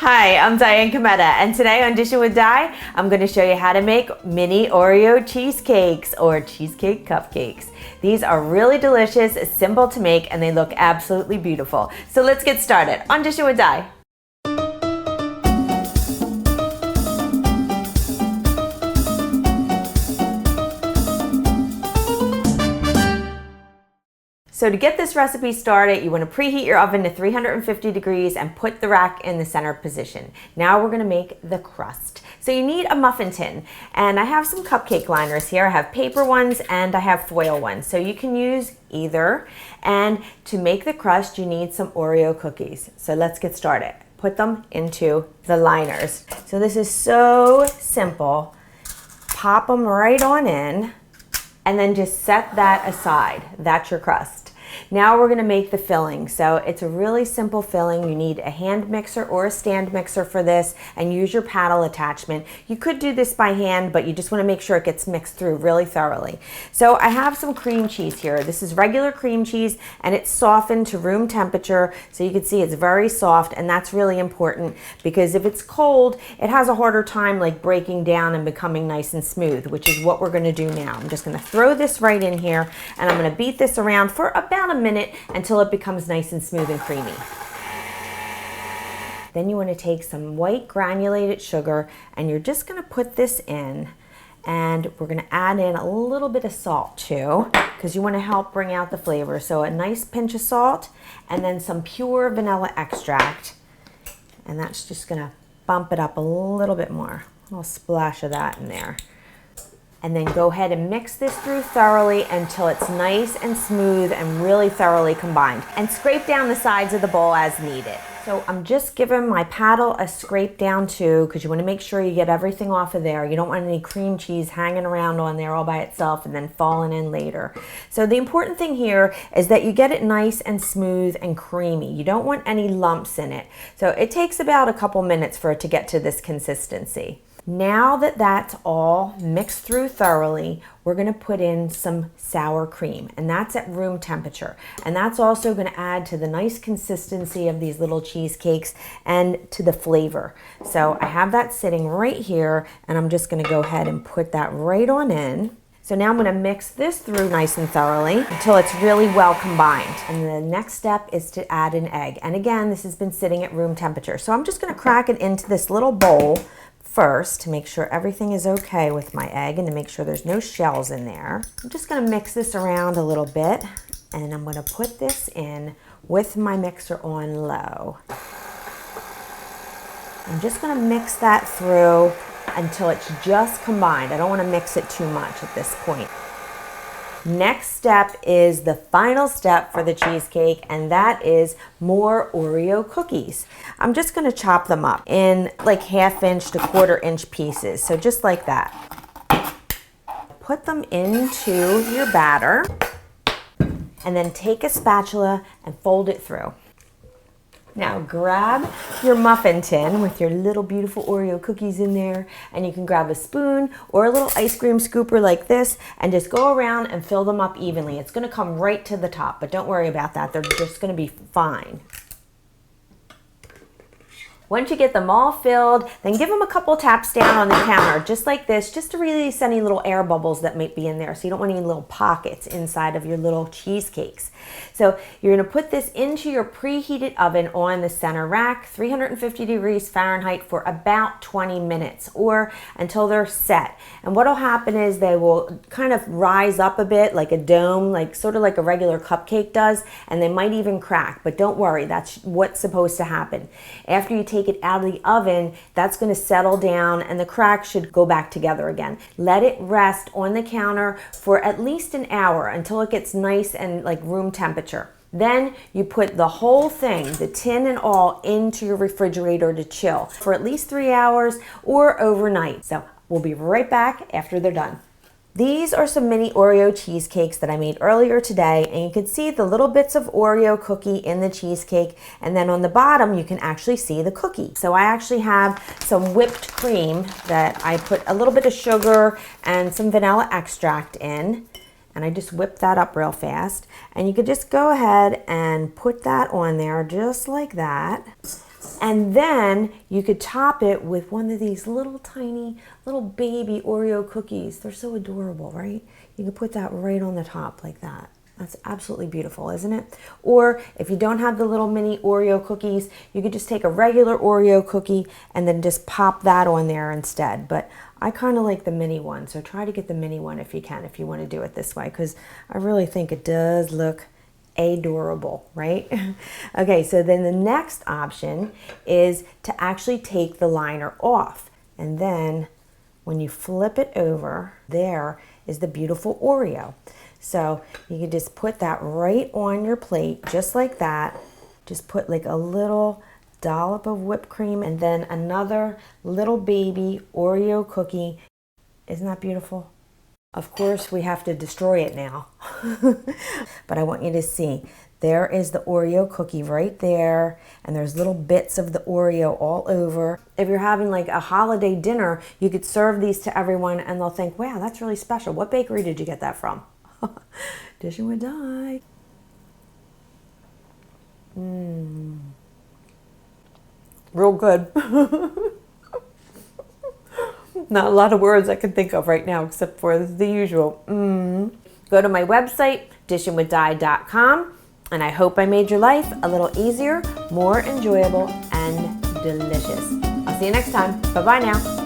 Hi, I'm Diane Kometa, and today on Dishin with Di, I'm going to show you how to make mini Oreo cheesecakes or cheesecake cupcakes. These are really delicious, simple to make, and they look absolutely beautiful. So let's get started on Dishin with Di. So to get this recipe started, you want to preheat your oven to 350 degrees and put the rack in the center position. Now we're going to make the crust. So you need a muffin tin, and I have some cupcake liners here. I have paper ones and I have foil ones, so you can use either. And to make the crust, you need some Oreo cookies. So let's get started. Put them into the liners. So this is so simple. Pop them right on in, and then just set that aside. That's your crust. Now we're gonna make the filling. So it's a really simple filling. You need a hand mixer or a stand mixer for this, and use your paddle attachment. You could do this by hand, but you just wanna make sure it gets mixed through really thoroughly. So I have some cream cheese here. This is regular cream cheese, and it's softened to room temperature. So you can see it's very soft, and that's really important because if it's cold, it has a harder time like breaking down and becoming nice and smooth, which is what we're gonna do now. I'm just gonna throw this right in here, and I'm gonna beat this around for about a minute until it becomes nice and smooth and creamy. Then you want to take some white granulated sugar, and you're just going to put this in, and we're going to add in a little bit of salt too, because you want to help bring out the flavor. So a nice pinch of salt, and then some pure vanilla extract, and that's just going to bump it up a little bit more. A little splash of that in there. And then go ahead and mix this through thoroughly until it's nice and smooth and really thoroughly combined. And scrape down the sides of the bowl as needed. So I'm just giving my paddle a scrape down too, because you want to make sure you get everything off of there. You don't want any cream cheese hanging around on there all by itself and then falling in later. So the important thing here is that you get it nice and smooth and creamy. You don't want any lumps in it. So it takes about a couple minutes for it to get to this consistency. Now that that's all mixed through thoroughly, we're going to put in some sour cream, and that's at room temperature. And that's also going to add to the nice consistency of these little cheesecakes and to the flavor. So I have that sitting right here, and I'm just going to go ahead and put that right on in. So now I'm going to mix this through nice and thoroughly until it's really well combined. And the next step is to add an egg. And again, this has been sitting at room temperature. So I'm just going to crack it into this little bowl first to make sure everything is okay with my egg and to make sure there's no shells in there. I'm just going to mix this around a little bit, and I'm going to put this in with my mixer on low. I'm just going to mix that through until it's just combined. I don't want to mix it too much at this point. Next step is the final step for the cheesecake, and that is more Oreo cookies. I'm just going to chop them up in like 1/2 inch to 1/4 inch pieces, so just like that. Put them into your batter, and then take a spatula and fold it through. Now grab your muffin tin with your little beautiful Oreo cookies in there, and you can grab a spoon or a little ice cream scooper like this and just go around and fill them up evenly. It's going to come right to the top, but don't worry about that. They're just going to be fine. Once you get them all filled, then give them a couple taps down on the counter, just like this, just to release any little air bubbles that might be in there. So you don't want any little pockets inside of your little cheesecakes. So you're going to put this into your preheated oven on the center rack, 350 degrees Fahrenheit for about 20 minutes or until they're set. And what will happen is they will kind of rise up a bit like a dome, like sort of like a regular cupcake does, and they might even crack, but don't worry, that's what's supposed to happen. After you take it out of the oven, that's going to settle down and the cracks should go back together again. Let it rest on the counter for at least an hour until it gets nice and like room temperature. Then you put the whole thing, the tin and all, into your refrigerator to chill for at least 3 hours or overnight. So we'll be right back after they're done. These are some mini Oreo cheesecakes that I made earlier today, and you can see the little bits of Oreo cookie in the cheesecake, and then on the bottom you can actually see the cookie. So I actually have some whipped cream that I put a little bit of sugar and some vanilla extract in, and I just whipped that up real fast. And you could just go ahead and put that on there just like that. And then you could top it with one of these little tiny, little baby Oreo cookies. They're so adorable, right? You can put that right on the top like that. That's absolutely beautiful, isn't it? Or if you don't have the little mini Oreo cookies, you could just take a regular Oreo cookie and then just pop that on there instead. But I kind of like the mini one, so try to get the mini one if you can, if you want to do it this way, because I really think it does look adorable, right? Okay, so then the next option is to actually take the liner off. And then when you flip it over, there is the beautiful Oreo. So you can just put that right on your plate, just like that. Just put like a little dollop of whipped cream and then another little baby Oreo cookie. Isn't that beautiful? Of course, we have to destroy it now. But I want you to see, there is the Oreo cookie right there, and there's little bits of the Oreo all over. If you're having like a holiday dinner, you could serve these to everyone and they'll think, wow, that's really special. What bakery did you get that from? Dishin would die. Real good. Not a lot of words I can think of right now except for the usual. Go to my website, dishinwithdie.com, and I hope I made your life a little easier, more enjoyable, and delicious. I'll see you next time. Bye-bye now.